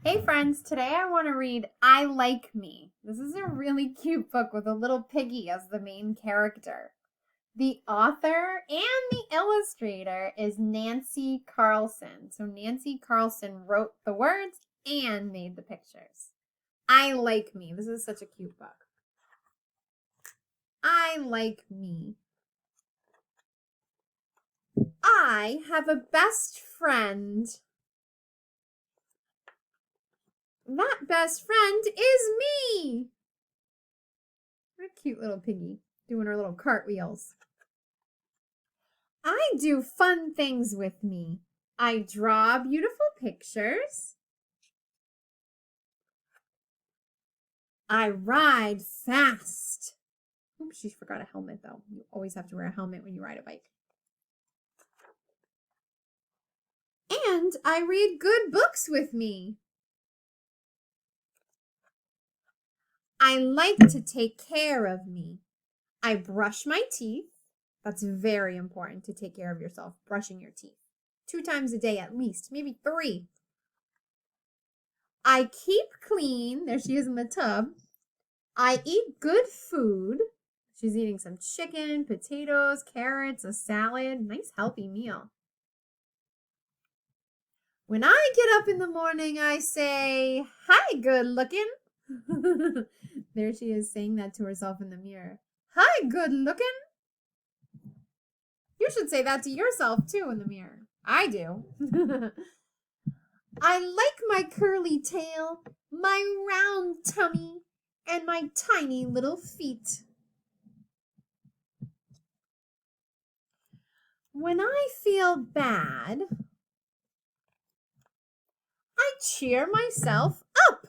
Hey friends, today I want to read I Like Me. This is a really cute book with a little piggy as the main character. The author and the illustrator is Nancy Carlson. So Nancy Carlson wrote the words and made the pictures. I Like Me. This is such a cute book. I like me. I have a best friend. That best friend is me. What a cute little piggy doing her little cartwheels. I do fun things with me. I draw beautiful pictures. I ride fast. Oops, she forgot a helmet though. You always have to wear a helmet when you ride a bike. And I read good books with me. I like to take care of me. I brush my teeth. That's very important to take care of yourself, brushing your teeth. 2 times a day at least, maybe 3. I keep clean. There she is in the tub. I eat good food. She's eating some chicken, potatoes, carrots, a salad. Nice healthy meal. When I get up in the morning, I say, "Hi, good looking." There she is saying that to herself in the mirror. "Hi, good looking." You should say that to yourself too in the mirror. I do. I like my curly tail, my round tummy, and my tiny little feet. When I feel bad, I cheer myself up.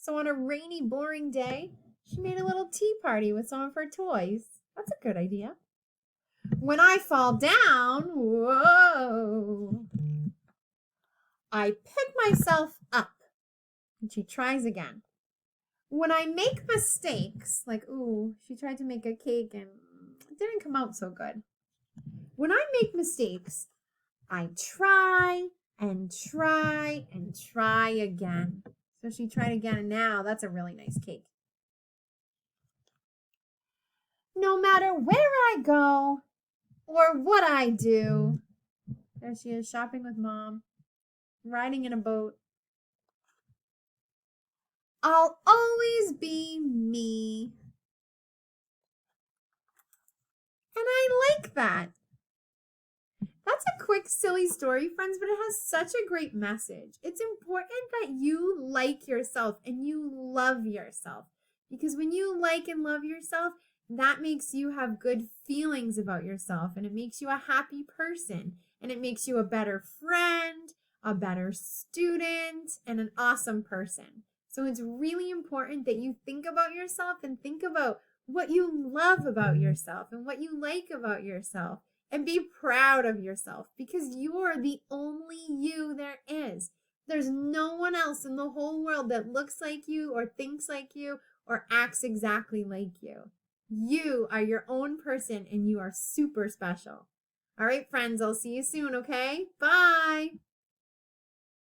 So on a rainy, boring day, she made a little tea party with some of her toys. That's a good idea. When I fall down, whoa, I pick myself up. And she tries again. When I make mistakes, like, ooh, she tried to make a cake and it didn't come out so good. When I make mistakes, I try and try and try again. So she tried again, and now that's a really nice cake. No matter where I go or what I do, there she is shopping with mom, riding in a boat. I'll always be me. And I like that. That's a quick, silly story, friends, but it has such a great message. It's important that you like yourself and you love yourself. Because when you like and love yourself, that makes you have good feelings about yourself and it makes you a happy person and it makes you a better friend, a better student, and an awesome person. So it's really important that you think about yourself and think about what you love about yourself and what you like about yourself. And be proud of yourself because you're the only you there is. There's no one else in the whole world that looks like you or thinks like you or acts exactly like you. You are your own person and you are super special. All right, friends, I'll see you soon, okay? Bye.